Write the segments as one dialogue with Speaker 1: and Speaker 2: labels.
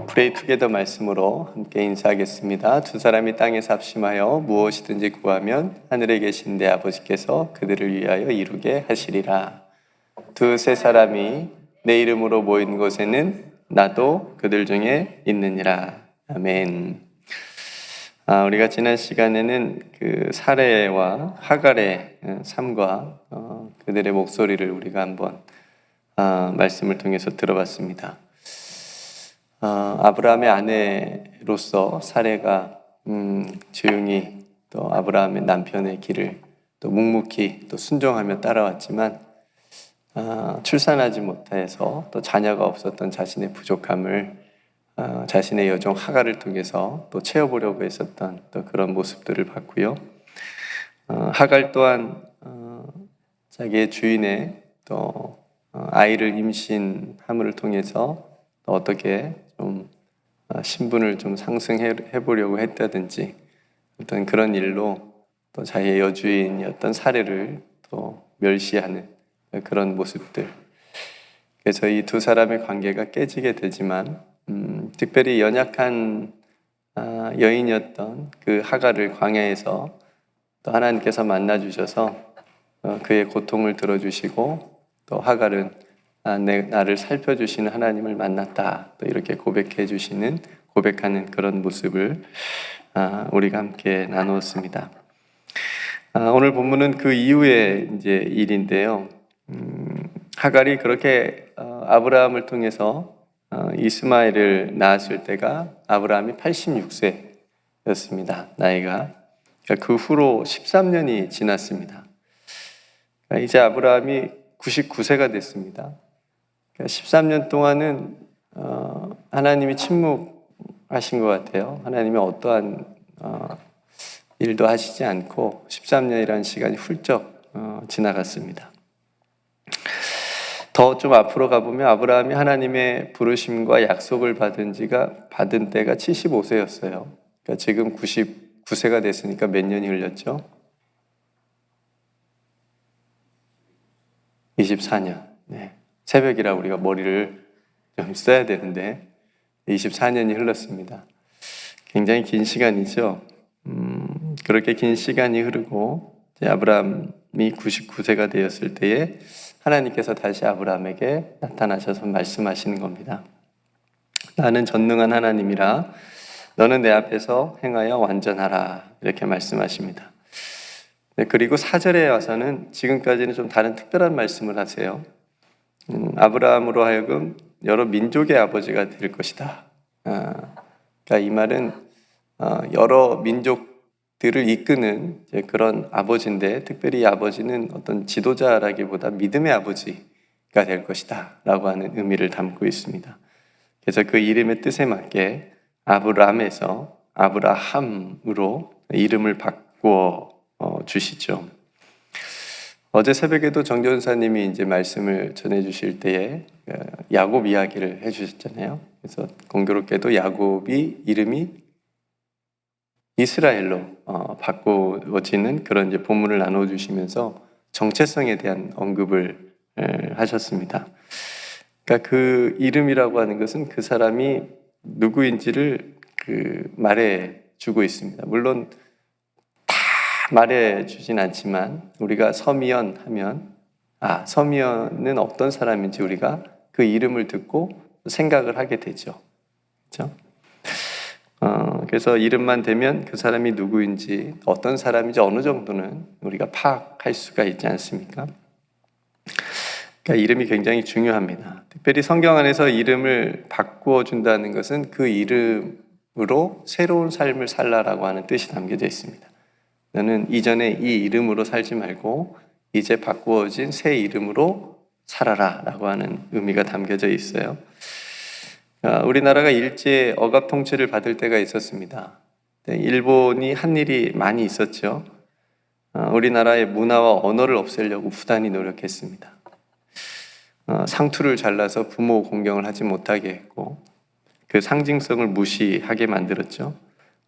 Speaker 1: 프레이 투게더 말씀으로 함께 인사하겠습니다. 두 사람이 땅에서 합심하여 무엇이든지 구하면 하늘에 계신 내 아버지께서 그들을 위하여 이루게 하시리라. 두세 사람이 내 이름으로 모인 곳에는 나도 그들 중에 있느니라. 아멘. 우리가 지난 시간에는 그 사레와 하갈의 삶과 그들의 목소리를 우리가 한번 말씀을 통해서 들어봤습니다. 아브라함의 아내로서 사레가 조용히 또 아브라함의 남편의 길을 또 묵묵히 또 순종하며 따라왔지만 출산하지 못해서 또 자녀가 없었던 자신의 부족함을 자신의 여종 하갈을 통해서 또 채워보려고 했었던 또 그런 모습들을 봤고요. 하갈 또한 자기의 주인의 또 아이를 임신함을 통해서 또 어떻게 좀 신분을 좀 상승해 보려고 했다든지 어떤 그런 일로 또 자기의 여주인이었던 사례를 또 멸시하는 그런 모습들. 그래서 이 두 사람의 관계가 깨지게 되지만 특별히 연약한 여인이었던 그 하갈을 광야에서 또 하나님께서 만나 주셔서 그의 고통을 들어주시고 또 하갈은 나를 살펴주시는 하나님을 만났다. 또 이렇게 고백하는 그런 모습을 우리가 함께 나누었습니다. 오늘 본문은 그 이후의 이제 일인데요. 하갈이 그렇게 아브라함을 통해서 이스마엘을 낳았을 때가 아브라함이 86세였습니다. 나이가. 그 후로 13년이 지났습니다. 이제 아브라함이 99세가 됐습니다. 13년 동안은 하나님이 침묵하신 것 같아요. 하나님이 어떠한 일도 하시지 않고 13년이라는 시간이 훌쩍 지나갔습니다. 더 좀 앞으로 가보면 아브라함이 하나님의 부르심과 약속을 받은 때가 75세였어요. 그러니까 지금 99세가 됐으니까 몇 년이 흘렸죠? 24년. 네. 새벽이라 우리가 머리를 좀 써야 되는데 24년이 흘렀습니다. 굉장히 긴 시간이죠. 그렇게 긴 시간이 흐르고 아브라함이 99세가 되었을 때에 하나님께서 다시 아브라함에게 나타나셔서 말씀하시는 겁니다. 나는 전능한 하나님이라 너는 내 앞에서 행하여 완전하라 이렇게 말씀하십니다. 네, 그리고 4절에 와서는 지금까지는 좀 다른 특별한 말씀을 하세요. 아브라함으로 하여금 여러 민족의 아버지가 될 것이다. 그러니까 이 말은 여러 민족들을 이끄는 그런 아버지인데 특별히 이 아버지는 어떤 지도자라기보다 믿음의 아버지가 될 것이다 라고 하는 의미를 담고 있습니다. 그래서 그 이름의 뜻에 맞게 아브람에서 아브라함으로 이름을 바꾸어 주시죠. 어제 새벽에도 정전사님이 이제 말씀을 전해주실 때에 야곱 이야기를 해주셨잖아요. 그래서 공교롭게도 야곱이 이름이 이스라엘로 바꾸어지는 그런 이제 본문을 나눠주시면서 정체성에 대한 언급을 하셨습니다. 그러니까 그 이름이라고 하는 것은 그 사람이 누구인지를 말해주고 있습니다. 물론 말해주진 않지만 우리가 서미연 하면 서미연은 어떤 사람인지 우리가 그 이름을 듣고 생각을 하게 되죠. 그렇죠? 그래서 이름만 되면 그 사람이 누구인지 어떤 사람인지 어느 정도는 우리가 파악할 수가 있지 않습니까? 그러니까 이름이 굉장히 중요합니다. 특별히 성경 안에서 이름을 바꾸어 준다는 것은 그 이름으로 새로운 삶을 살라라고 하는 뜻이 담겨져 있습니다. 너는 이전에 이 이름으로 살지 말고 이제 바꾸어진 새 이름으로 살아라 라고 하는 의미가 담겨져 있어요. 우리나라가 일제 억압 통치를 받을 때가 있었습니다. 일본이 한 일이 많이 있었죠. 우리나라의 문화와 언어를 없애려고 부단히 노력했습니다. 상투를 잘라서 부모 공경을 하지 못하게 했고 그 상징성을 무시하게 만들었죠.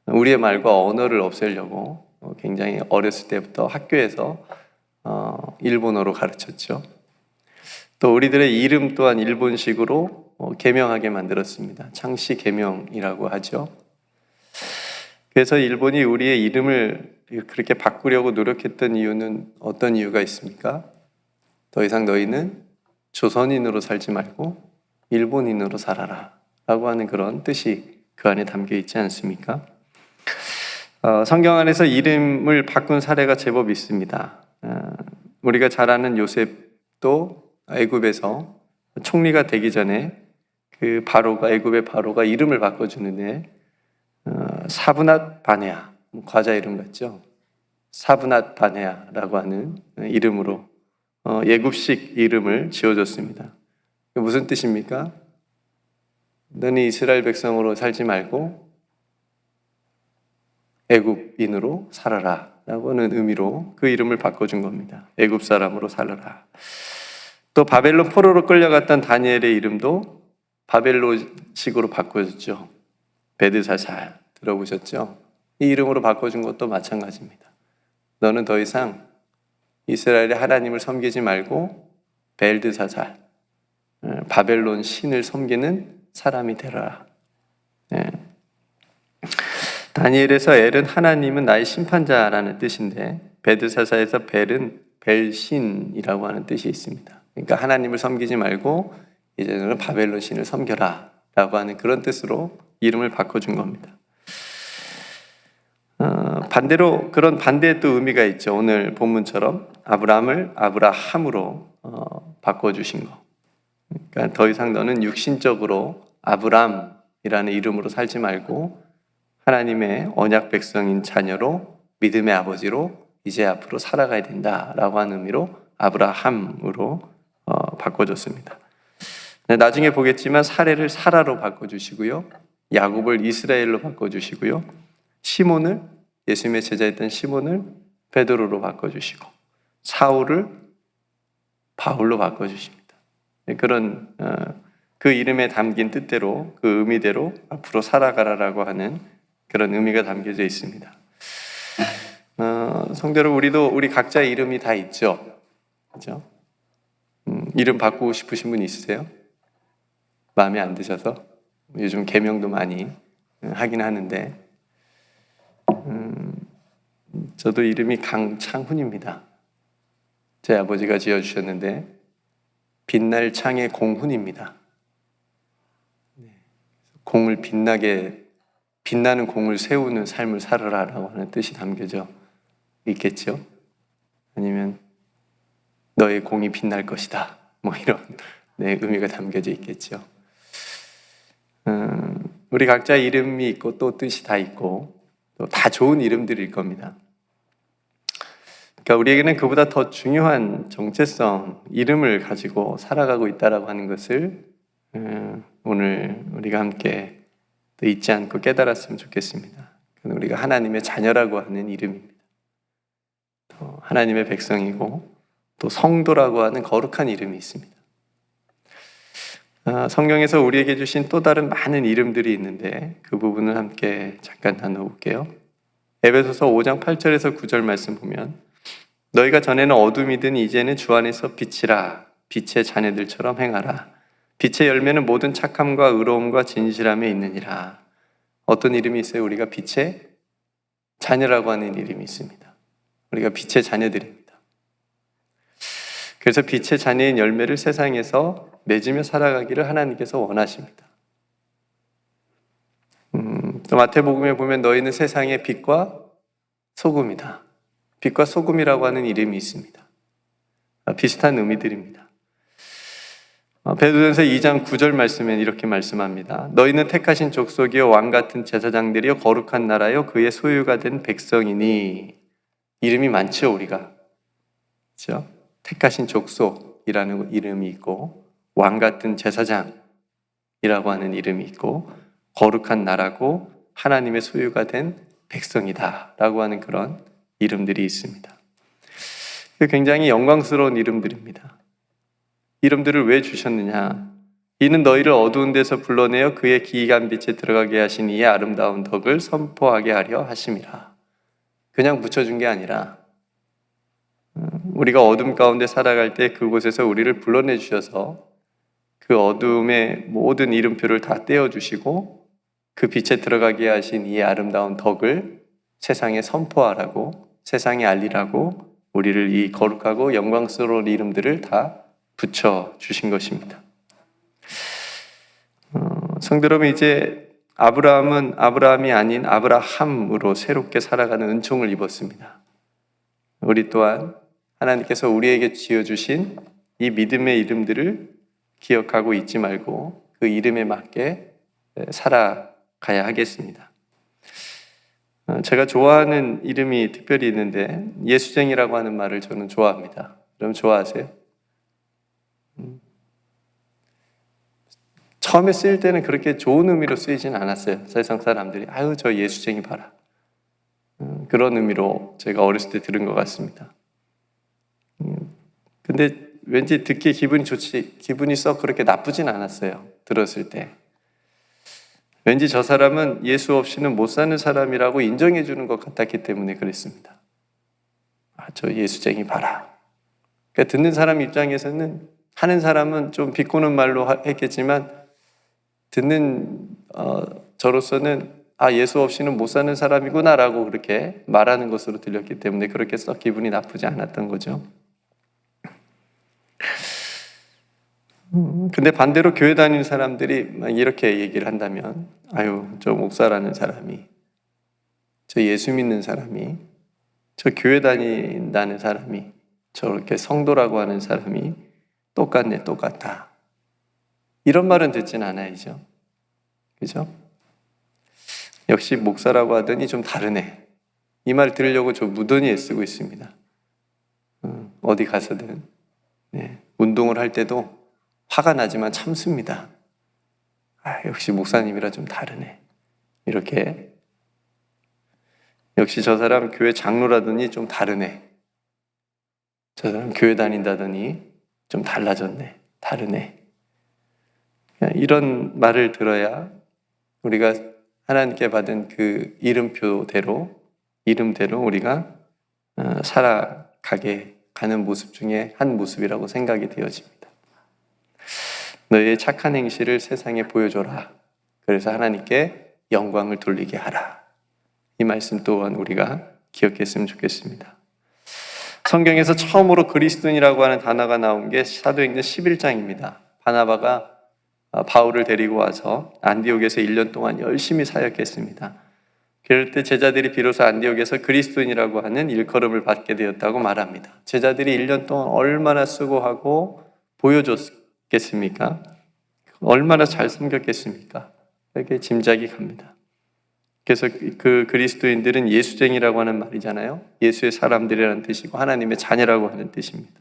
Speaker 1: 우리의 말과 언어를 없애려고 굉장히 어렸을 때부터 학교에서 일본어로 가르쳤죠. 또 우리들의 이름 또한 일본식으로 계명하게 만들었습니다. 창씨 계명이라고 하죠. 그래서 일본이 우리의 이름을 그렇게 바꾸려고 노력했던 이유는 어떤 이유가 있습니까? 더 이상 너희는 조선인으로 살지 말고 일본인으로 살아라 라고 하는 그런 뜻이 그 안에 담겨 있지 않습니까? 성경 안에서 이름을 바꾼 사례가 제법 있습니다. 우리가 잘 아는 요셉도 애굽에서 총리가 되기 전에 그 애굽의 바로가 이름을 바꿔주는데 사브낫 바네아, 과자 이름 같죠? 사브낫 바네아라고 하는 이름으로 예굽식 이름을 지어줬습니다. 무슨 뜻입니까? 너는 이스라엘 백성으로 살지 말고 애굽인으로 살아라 라고 하는 의미로 그 이름을 바꿔준 겁니다. 애굽 사람으로 살아라. 또 바벨론 포로로 끌려갔던 다니엘의 이름도 바벨론식으로 바꿔줬죠. 베드사살 들어보셨죠? 이 이름으로 바꿔준 것도 마찬가지입니다. 너는 더 이상 이스라엘의 하나님을 섬기지 말고 벨드사살, 바벨론 신을 섬기는 사람이 되라. 다니엘에서 엘은 하나님은 나의 심판자라는 뜻인데 베드사사에서 벨은 벨신이라고 하는 뜻이 있습니다. 그러니까 하나님을 섬기지 말고 이제 너는 바벨론 신을 섬겨라 라고 하는 그런 뜻으로 이름을 바꿔준 겁니다. 반대로 그런 반대의 또 의미가 있죠. 오늘 본문처럼 아브라함을 아브라함으로 바꿔주신 거. 그러니까 더 이상 너는 육신적으로 아브람이라는 이름으로 살지 말고 하나님의 언약 백성인 자녀로 믿음의 아버지로 이제 앞으로 살아가야 된다라고 하는 의미로 아브라함으로 바꿔줬습니다. 나중에 보겠지만 사레를 사라로 바꿔주시고요. 야곱을 이스라엘로 바꿔주시고요. 시몬을 예수님의 제자였던 시몬을 베드로로 바꿔주시고 사울을 바울로 바꿔주십니다. 그런 그 이름에 담긴 뜻대로 그 의미대로 앞으로 살아가라라고 하는 그런 의미가 담겨져 있습니다. 성대로 우리 각자의 이름이 다 있죠. 그죠? 이름 바꾸고 싶으신 분 있으세요? 마음에 안 드셔서? 요즘 계명도 많이 하긴 하는데 저도 이름이 강창훈입니다. 제 아버지가 지어주셨는데 빛날 창의 공훈입니다. 공을 빛나는 공을 세우는 삶을 살아라라고 하는 뜻이 담겨져 있겠죠. 아니면 너의 공이 빛날 것이다. 뭐 이런 의미가 담겨져 있겠죠. 우리 각자 이름이 있고 또 뜻이 다 있고 또 다 좋은 이름들일 겁니다. 그러니까 우리에게는 그보다 더 중요한 정체성, 이름을 가지고 살아가고 있다라고 하는 것을 오늘 우리가 함께 또 잊지 않고 깨달았으면 좋겠습니다. 그건 우리가 하나님의 자녀라고 하는 이름입니다. 또 하나님의 백성이고 또 성도라고 하는 거룩한 이름이 있습니다. 성경에서 우리에게 주신 또 다른 많은 이름들이 있는데 그 부분을 함께 잠깐 나눠볼게요. 에베소서 5장 8절에서 9절 말씀 보면 너희가 전에는 어둠이든 이제는 주 안에서 빛이라 빛의 자녀들처럼 행하라. 빛의 열매는 모든 착함과 의로움과 진실함에 있느니라. 어떤 이름이 있어요? 우리가 빛의 자녀라고 하는 이름이 있습니다. 우리가 빛의 자녀들입니다. 그래서 빛의 자녀인 열매를 세상에서 맺으며 살아가기를 하나님께서 원하십니다. 또 마태복음에 보면 너희는 세상의 빛과 소금이다. 빛과 소금이라고 하는 이름이 있습니다. 비슷한 의미들입니다. 베드로전서 2장 9절 말씀엔 이렇게 말씀합니다. 너희는 택하신 족속이요 왕 같은 제사장들이요 거룩한 나라요 그의 소유가 된 백성이니. 이름이 많죠, 우리가. 그렇죠? 택하신 족속이라는 이름이 있고 왕 같은 제사장이라고 하는 이름이 있고 거룩한 나라고 하나님의 소유가 된 백성이다라고 하는 그런 이름들이 있습니다. 굉장히 영광스러운 이름들입니다. 이름들을 왜 주셨느냐? 이는 너희를 어두운 데서 불러내어 그의 기이한 빛에 들어가게 하신 이의 아름다운 덕을 선포하게 하려 하심이라. 그냥 붙여준 게 아니라 우리가 어둠 가운데 살아갈 때 그곳에서 우리를 불러내 주셔서 그 어둠의 모든 이름표를 다 떼어주시고 그 빛에 들어가게 하신 이 아름다운 덕을 세상에 선포하라고, 세상에 알리라고 우리를 이 거룩하고 영광스러운 이름들을 다 붙여주신 것입니다. 성도 여러분, 이제 아브라함은 아브라함이 아닌 아브라함으로 새롭게 살아가는 은총을 입었습니다. 우리 또한 하나님께서 우리에게 지어주신 이 믿음의 이름들을 기억하고 잊지 말고 그 이름에 맞게 살아가야 하겠습니다. 제가 좋아하는 이름이 특별히 있는데 예수쟁이라고 하는 말을 저는 좋아합니다. 여러분 좋아하세요? 처음에 쓰일 때는 그렇게 좋은 의미로 쓰이진 않았어요. 세상 사람들이 아유 저 예수쟁이 봐라, 그런 의미로 제가 어렸을 때 들은 것 같습니다. 근데 왠지 듣기에 기분이 썩 그렇게 나쁘진 않았어요. 들었을 때 왠지 저 사람은 예수 없이는 못 사는 사람이라고 인정해 주는 것 같았기 때문에 그랬습니다. 저 예수쟁이 봐라. 그러니까 듣는 사람 입장에서는, 하는 사람은 좀 비꼬는 말로 했겠지만 듣는 저로서는 예수 없이는 못 사는 사람이구나라고 그렇게 말하는 것으로 들렸기 때문에 그렇게 썩 기분이 나쁘지 않았던 거죠. 근데 반대로 교회 다니는 사람들이 이렇게 얘기를 한다면 아유 저 목사라는 사람이, 저 예수 믿는 사람이, 저 교회 다닌다는 사람이, 저렇게 성도라고 하는 사람이 똑같네, 똑같다, 이런 말은 듣진 않아야죠. 그죠? 역시 목사라고 하더니 좀 다르네, 이 말 들으려고 저 무던히 애쓰고 있습니다. 어디 가서든 운동을 할 때도 화가 나지만 참습니다. 역시 목사님이라 좀 다르네, 이렇게. 역시 저 사람 교회 장로라더니 좀 다르네, 저 사람 교회 다닌다더니 좀 달라졌네, 다르네. 이런 말을 들어야 우리가 하나님께 받은 그 이름대로 우리가 살아가게 가는 모습 중에 한 모습이라고 생각이 되어집니다. 너의 착한 행실을 세상에 보여줘라. 그래서 하나님께 영광을 돌리게 하라. 이 말씀 또한 우리가 기억했으면 좋겠습니다. 성경에서 처음으로 그리스도인이라고 하는 단어가 나온 게 사도행전 11장입니다. 바나바가 바울을 데리고 와서 안디옥에서 1년 동안 열심히 사역했습니다. 그럴 때 제자들이 비로소 안디옥에서 그리스도인이라고 하는 일컬음을 받게 되었다고 말합니다. 제자들이 1년 동안 얼마나 수고하고 보여줬겠습니까? 얼마나 잘 섬겼겠습니까? 이렇게 짐작이 갑니다. 그래서 그 그리스도인들은 예수쟁이라고 하는 말이잖아요. 예수의 사람들이라는 뜻이고 하나님의 자녀라고 하는 뜻입니다.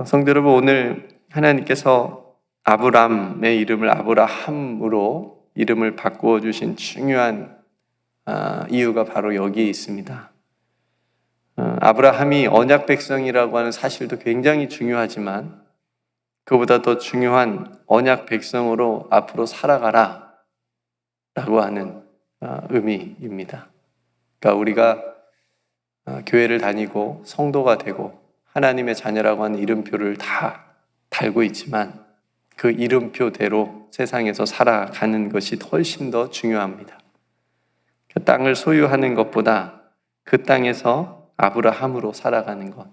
Speaker 1: 성도 여러분, 오늘 하나님께서 아브람의 이름을 아브라함으로 이름을 바꾸어 주신 중요한 이유가 바로 여기에 있습니다. 아브라함이 언약 백성이라고 하는 사실도 굉장히 중요하지만 그보다 더 중요한 언약 백성으로 앞으로 살아가라 라고 하는 의미입니다. 그러니까 우리가 교회를 다니고 성도가 되고 하나님의 자녀라고 하는 이름표를 다 달고 있지만 그 이름표대로 세상에서 살아가는 것이 훨씬 더 중요합니다. 그 땅을 소유하는 것보다 그 땅에서 아브라함으로 살아가는 것,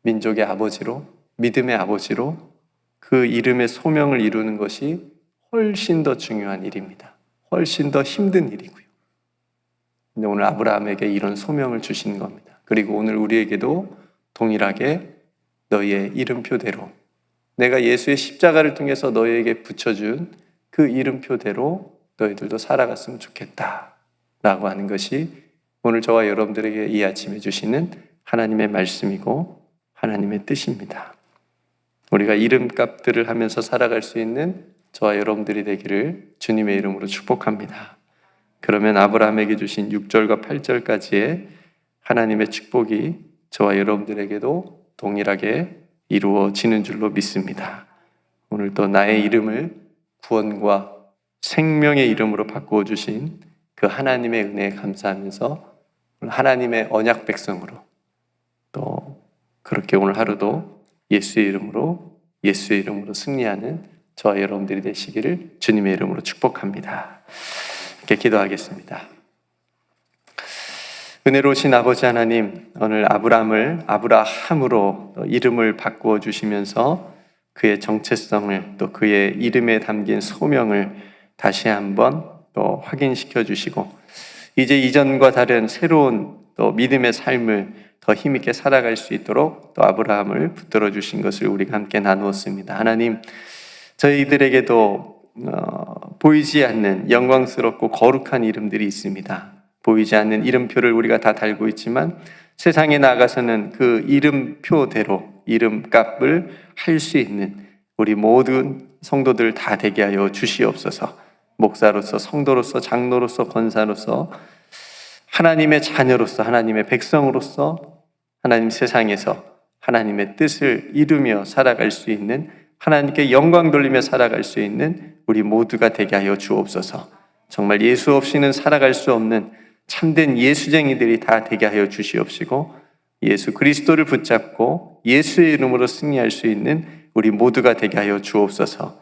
Speaker 1: 민족의 아버지로, 믿음의 아버지로 그 이름의 소명을 이루는 것이 훨씬 더 중요한 일입니다. 훨씬 더 힘든 일이고요. 근데 오늘 아브라함에게 이런 소명을 주시는 겁니다. 그리고 오늘 우리에게도 동일하게 너희의 이름표대로, 내가 예수의 십자가를 통해서 너희에게 붙여준 그 이름표대로 너희들도 살아갔으면 좋겠다 라고 하는 것이 오늘 저와 여러분들에게 이 아침에 주시는 하나님의 말씀이고 하나님의 뜻입니다. 우리가 이름값들을 하면서 살아갈 수 있는 저와 여러분들이 되기를 주님의 이름으로 축복합니다. 그러면 아브라함에게 주신 6절과 8절까지의 하나님의 축복이 저와 여러분들에게도 동일하게 이루어지는 줄로 믿습니다. 오늘 또 나의 이름을 구원과 생명의 이름으로 바꾸어 주신 그 하나님의 은혜에 감사하면서 하나님의 언약 백성으로 또 그렇게 오늘 하루도 예수의 이름으로 예수의 이름으로 승리하는 저와 여러분들이 되시기를 주님의 이름으로 축복합니다. 이렇게 기도하겠습니다. 은혜로우신 아버지 하나님, 오늘 아브라함을 아브라함으로 이름을 바꾸어 주시면서 그의 정체성을 또 그의 이름에 담긴 소명을 다시 한번 또 확인시켜 주시고, 이제 이전과 다른 새로운 또 믿음의 삶을 더 힘있게 살아갈 수 있도록 또 아브라함을 붙들어 주신 것을 우리가 함께 나누었습니다. 하나님, 저희들에게도 보이지 않는 영광스럽고 거룩한 이름들이 있습니다. 보이지 않는 이름표를 우리가 다 달고 있지만 세상에 나가서는 그 이름표대로 이름값을 할 수 있는 우리 모든 성도들 다 되게 하여 주시옵소서. 목사로서, 성도로서, 장로로서, 권사로서, 하나님의 자녀로서, 하나님의 백성으로서 하나님 세상에서 하나님의 뜻을 이루며 살아갈 수 있는, 하나님께 영광 돌리며 살아갈 수 있는 우리 모두가 되게 하여 주옵소서. 정말 예수 없이는 살아갈 수 없는 참된 예수쟁이들이 다 되게 하여 주시옵시고, 예수 그리스도를 붙잡고 예수의 이름으로 승리할 수 있는 우리 모두가 되게 하여 주옵소서.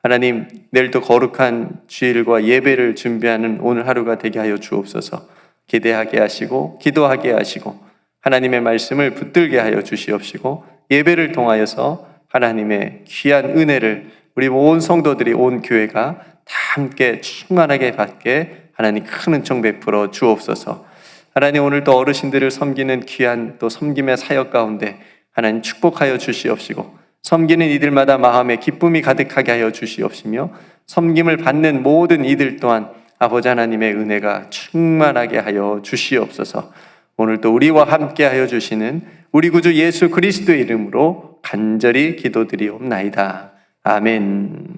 Speaker 1: 하나님, 내일도 거룩한 주일과 예배를 준비하는 오늘 하루가 되게 하여 주옵소서. 기대하게 하시고 기도하게 하시고 하나님의 말씀을 붙들게 하여 주시옵시고, 예배를 통하여서 하나님의 귀한 은혜를 우리 온 성도들이, 온 교회가 다 함께 충만하게 받게 하나님 큰 은총 베풀어 주옵소서. 하나님, 오늘도 어르신들을 섬기는 귀한 또 섬김의 사역 가운데 하나님 축복하여 주시옵시고, 섬기는 이들마다 마음에 기쁨이 가득하게 하여 주시옵시며, 섬김을 받는 모든 이들 또한 아버지 하나님의 은혜가 충만하게 하여 주시옵소서. 오늘도 우리와 함께 하여 주시는 우리 구주 예수 그리스도의 이름으로 간절히 기도드리옵나이다. 아멘.